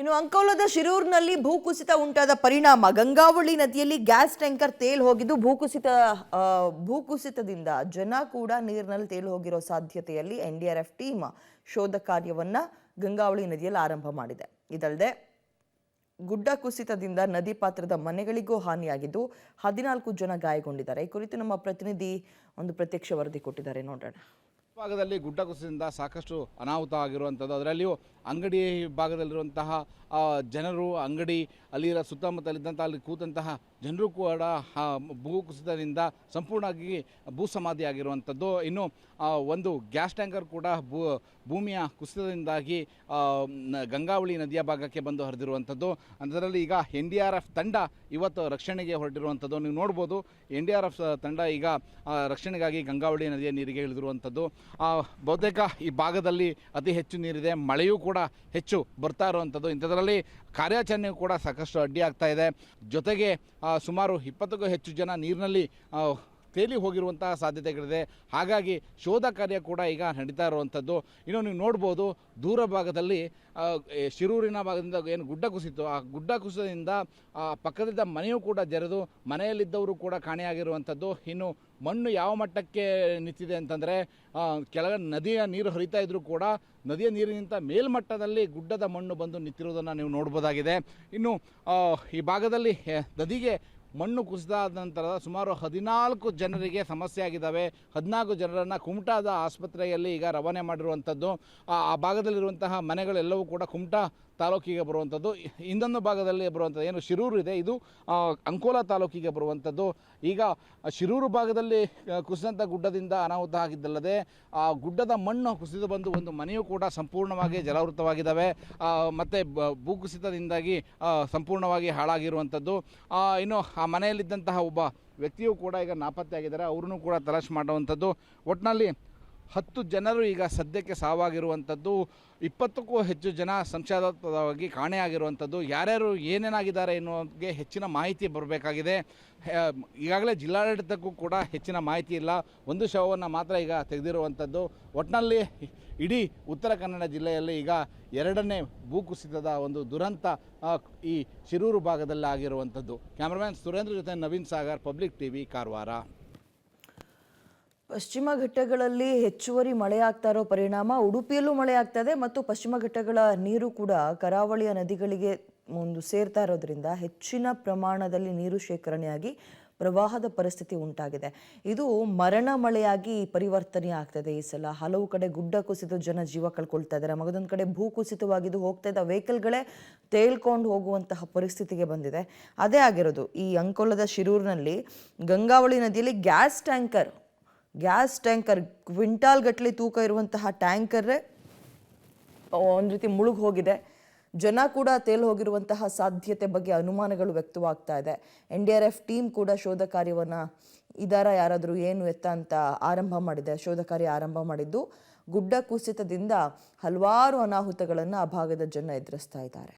ಇನ್ನು ಅಂಕೋಲದ ಶಿರೂರಿನಲ್ಲಿ ಭೂಕುಸಿತ ಉಂಟಾದ ಪರಿಣಾಮ ಗಂಗಾವಳಿ ನದಿಯಲ್ಲಿ ಗ್ಯಾಸ್ ಟ್ಯಾಂಕರ್ ತೇಲ್ ಹೋಗಿದ್ದು ಭೂಕುಸಿತದಿಂದ ಜನ ಕೂಡ ನೀರಿನಲ್ಲಿ ತೇಲ್ ಹೋಗಿರೋ ಸಾಧ್ಯತೆಯಲ್ಲಿ ಎನ್ಡಿಆರ್ಎಫ್ ಟೀಮ್ ಶೋಧ ಕಾರ್ಯವನ್ನ ಗಂಗಾವಳಿ ನದಿಯಲ್ಲಿ ಆರಂಭ ಮಾಡಿದೆ. ಇದಲ್ಲದೆ ಗುಡ್ಡ ಕುಸಿತದಿಂದ ನದಿ ಪಾತ್ರದ ಮನೆಗಳಿಗೂ ಹಾನಿಯಾಗಿದ್ದು 14 ಜನ ಗಾಯಗೊಂಡಿದ್ದಾರೆ. ಈ ಕುರಿತು ನಮ್ಮ ಪ್ರತಿನಿಧಿ ಒಂದು ಪ್ರತ್ಯಕ್ಷ ವರದಿ ಕೊಟ್ಟಿದ್ದಾರೆ, ನೋಡೋಣ. ಭಾಗದಲ್ಲಿ ಗುಡ್ಡ ಕುಸಿತದಿಂದ ಸಾಕಷ್ಟು ಅನಾಹುತ ಆಗಿರುವಂಥದ್ದು. ಅದರಲ್ಲಿಯೂ ಅಂಗಡಿ ಭಾಗದಲ್ಲಿರುವಂತಹ ಜನರು, ಅಂಗಡಿ ಅಲ್ಲಿರೋ ಸುತ್ತಮುತ್ತಲಿದ್ದಂಥ ಅಲ್ಲಿ ಕೂತಂತಹ ಜನರು ಕೂಡ ಭೂಕುಸಿತದಿಂದ ಸಂಪೂರ್ಣವಾಗಿ ಭೂಸಮಾಧಿ ಆಗಿರುವಂಥದ್ದು. ಇನ್ನು ಒಂದು ಗ್ಯಾಸ್ ಟ್ಯಾಂಕರ್ ಕೂಡ ಭೂಮಿಯ ಕುಸಿತದಿಂದಾಗಿ ಗಂಗಾವಳಿ ನದಿಯ ಭಾಗಕ್ಕೆ ಬಂದು ಹರಿದಿರುವಂಥದ್ದು. ಅದರಲ್ಲಿ ಈಗ NDRF ತಂಡ ಇವತ್ತು ರಕ್ಷಣೆಗೆ ಹೊರಟಿರುವಂಥದ್ದು. ನೀವು ನೋಡ್ಬೋದು, NDRF ತಂಡ ಈಗ ರಕ್ಷಣೆಗಾಗಿ ಗಂಗಾವಳಿ ನದಿಯ ನೀರಿಗೆ ಇಳಿದಿರುವಂಥದ್ದು. ಬಹುತೇಕ ಈ ಭಾಗದಲ್ಲಿ ಅತಿ ಹೆಚ್ಚು ನೀರಿದೆ, ಮಳೆಯೂ ಕೂಡ ಹೆಚ್ಚು ಬರ್ತಾ ಇರುವಂಥದ್ದು. ಇಂಥದ್ರಲ್ಲಿ ಕಾರ್ಯಾಚರಣೆಯೂ ಕೂಡ ಸಾಕಷ್ಟು ಅಡ್ಡಿ ಆಗ್ತಾ ಇದೆ. ಜೊತೆಗೆ ಸುಮಾರು 20ಕ್ಕೂ ಹೆಚ್ಚು ಜನ ನೀರಿನಲ್ಲಿ ತೇಲಿ ಹೋಗಿರುವಂತಹ ಸಾಧ್ಯತೆಗಳಿದೆ. ಹಾಗಾಗಿ ಶೋಧ ಕಾರ್ಯ ಕೂಡ ಈಗ ನಡೀತಾ ಇರುವಂಥದ್ದು. ಇನ್ನು ನೀವು ನೋಡ್ಬೋದು, ದೂರ ಭಾಗದಲ್ಲಿ ಶಿರೂರಿನ ಭಾಗದಿಂದ ಏನು ಗುಡ್ಡ ಕುಸಿತು, ಆ ಗುಡ್ಡ ಕುಸಿತದಿಂದ ಪಕ್ಕದ ಮನೆಯೂ ಕೂಡ ಜರಿದು ಮನೆಯಲ್ಲಿದ್ದವರು ಕೂಡ ಕಾಣೆಯಾಗಿರುವಂಥದ್ದು. ಇನ್ನು ಮಣ್ಣು ಯಾವ ಮಟ್ಟಕ್ಕೆ ನಿಂತಿದೆ ಅಂತಂದರೆ, ಕೆಳಗೆ ನದಿಯ ನೀರು ಹರಿತಾ ಇದ್ರೂ ಕೂಡ ನದಿಯ ನೀರಿಗಿಂತ ಮೇಲ್ಮಟ್ಟದಲ್ಲಿ ಗುಡ್ಡದ ಮಣ್ಣು ಬಂದು ನಿಂತಿರೋದನ್ನು ನೀವು ನೋಡ್ಬೋದಾಗಿದೆ. ಇನ್ನು ಈ ಭಾಗದಲ್ಲಿ ನದಿಗೆ ಮಣ್ಣು ಕುಸಿದಾದ ನಂತರ ಸುಮಾರು 14 ಜನರಿಗೆ ಸಮಸ್ಯೆ ಆಗಿದ್ದಾವೆ. 14 ಜನರನ್ನು ಕುಮಟಾದ ಆಸ್ಪತ್ರೆಯಲ್ಲಿ ಈಗ ರವಾನೆ ಮಾಡಿರುವಂಥದ್ದು. ಆ ಭಾಗದಲ್ಲಿರುವಂತಹ ಮನೆಗಳೆಲ್ಲವೂ ಕೂಡ ಕುಮಟಾ ತಾಲೂಕಿಗೆ ಬರುವಂಥದ್ದು. ಇನ್ನೊಂದು ಭಾಗದಲ್ಲಿ ಬರುವಂಥದ್ದು ಏನು ಶಿರೂರು ಇದೆ, ಇದು ಅಂಕೋಲಾ ತಾಲೂಕಿಗೆ ಬರುವಂಥದ್ದು. ಈಗ ಶಿರೂರು ಭಾಗದಲ್ಲಿ ಕುಸಿದಂಥ ಗುಡ್ಡದಿಂದ ಅನಾಹುತ ಆಗಿದ್ದಲ್ಲದೆ ಆ ಗುಡ್ಡದ ಮಣ್ಣು ಕುಸಿದು ಬಂದು ಒಂದು ಮನೆಯೂ ಕೂಡ ಸಂಪೂರ್ಣವಾಗಿ ಜಲಾವೃತವಾಗಿದ್ದಾವೆ. ಮತ್ತು ಭೂಕುಸಿತದಿಂದಾಗಿ ಸಂಪೂರ್ಣವಾಗಿ ಹಾಳಾಗಿರುವಂಥದ್ದು. ಇನ್ನು ಆ ಮನೆಯಲ್ಲಿದ್ದಂತಹ ಒಬ್ಬ ವ್ಯಕ್ತಿಯೂ ಕೂಡ ಈಗ ನಾಪತ್ತೆಯಾಗಿದ್ದಾರೆ, ಅವ್ರನ್ನೂ ಕೂಡ ತಲಾಶ್ ಮಾಡುವಂಥದ್ದು. ಒಟ್ಟಿನಲ್ಲಿ 10 ಜನರು ಈಗ ಸದ್ಯಕ್ಕೆ ಸಾವಾಗಿರುವಂಥದ್ದು. 20ಕ್ಕೂ ಹೆಚ್ಚು ಜನ ಸಂಶಯಾಸ್ಪದವಾಗಿ ಕಾಣೆಯಾಗಿರುವಂಥದ್ದು. ಯಾರ್ಯಾರು ಏನೇನಾಗಿದ್ದಾರೆ ಎನ್ನುವುದಕ್ಕೆ ಹೆಚ್ಚಿನ ಮಾಹಿತಿ ಬರಬೇಕಾಗಿದೆ. ಈಗಾಗಲೇ ಜಿಲ್ಲಾಡಳಿತಕ್ಕೂ ಕೂಡ ಹೆಚ್ಚಿನ ಮಾಹಿತಿ ಇಲ್ಲ. ಒಂದು ಶವವನ್ನು ಮಾತ್ರ ಈಗ ತೆಗೆದಿರುವಂಥದ್ದು. ಒಟ್ಟಿನಲ್ಲಿ ಇಡೀ ಉತ್ತರ ಕನ್ನಡ ಜಿಲ್ಲೆಯಲ್ಲಿ ಈಗ 2ನೇ ಭೂಕುಸಿತದ ಒಂದು ದುರಂತ ಈ ಶಿರೂರು ಭಾಗದಲ್ಲಿ ಆಗಿರುವಂಥದ್ದು. ಕ್ಯಾಮ್ರಾಮ್ಯಾನ್ ಸುರೇಂದ್ರ ಜೊತೆ ನವೀನ್ ಸಾಗರ್, ಪಬ್ಲಿಕ್ ಟಿವಿ, ಕಾರವಾರ. ಪಶ್ಚಿಮ ಘಟ್ಟಗಳಲ್ಲಿ ಹೆಚ್ಚುವರಿ ಮಳೆ ಆಗ್ತಾ ಇರೋ ಪರಿಣಾಮ ಉಡುಪಿಯಲ್ಲೂ ಮಳೆ ಆಗ್ತಾ ಇದೆ ಮತ್ತು ಪಶ್ಚಿಮ ಘಟ್ಟಗಳ ನೀರು ಕೂಡ ಕರಾವಳಿಯ ನದಿಗಳಿಗೆ ಸೇರ್ತಾ ಇರೋದ್ರಿಂದ ಹೆಚ್ಚಿನ ಪ್ರಮಾಣದಲ್ಲಿ ನೀರು ಶೇಖರಣೆಯಾಗಿ ಪ್ರವಾಹದ ಪರಿಸ್ಥಿತಿ ಉಂಟಾಗಿದೆ. ಇದು ಮರಣ ಮಳೆಯಾಗಿ ಪರಿವರ್ತನೆ ಆಗ್ತದೆ. ಈ ಸಲ ಹಲವು ಕಡೆ ಗುಡ್ಡ ಕುಸಿದು ಜನ ಜೀವ ಕಳ್ಕೊಳ್ತಾ ಇದ್ದಾರೆ. ಮಗದೊಂದು ಕಡೆ ಭೂ ಕುಸಿತವಾಗಿದ್ದು ಹೋಗ್ತಾ ಇದ್ದ ವೆಹಿಕಲ್ಗಳೇ ತೇಲ್ಕೊಂಡು ಹೋಗುವಂತಹ ಪರಿಸ್ಥಿತಿಗೆ ಬಂದಿದೆ. ಅದೇ ಆಗಿರೋದು ಈ ಅಂಕೋಲದ ಶಿರೂರಿನಲ್ಲಿ ಗಂಗಾವಳಿ ನದಿಯಲ್ಲಿ ಗ್ಯಾಸ್ ಟ್ಯಾಂಕರ್ ಕ್ವಿಂಟಾಲ್ ಗಟ್ಟಲೆ ತೂಕ ಇರುವಂತಹ ಟ್ಯಾಂಕರೇ ಒಂದು ರೀತಿ ಮುಳುಗಿ ಹೋಗಿದೆ. ಜನ ಕೂಡ ತೇಲ್ ಹೋಗಿರುವಂತಹ ಸಾಧ್ಯತೆ ಬಗ್ಗೆ ಅನುಮಾನಗಳು ವ್ಯಕ್ತವಾಗ್ತಾ ಇದೆ. NDRF ಟೀಮ್ ಕೂಡ ಶೋಧ ಕಾರ್ಯವನ್ನು ಯಾರಾದರೂ ಏನು ಎತ್ತ ಅಂತ ಶೋಧ ಕಾರ್ಯ ಆರಂಭ ಮಾಡಿದ್ದು. ಗುಡ್ಡ ಕುಸಿತದಿಂದ ಹಲವಾರು ಅನಾಹುತಗಳನ್ನು ಆ ಭಾಗದ ಜನ ಎದುರಿಸ್ತಾ ಇದ್ದಾರೆ.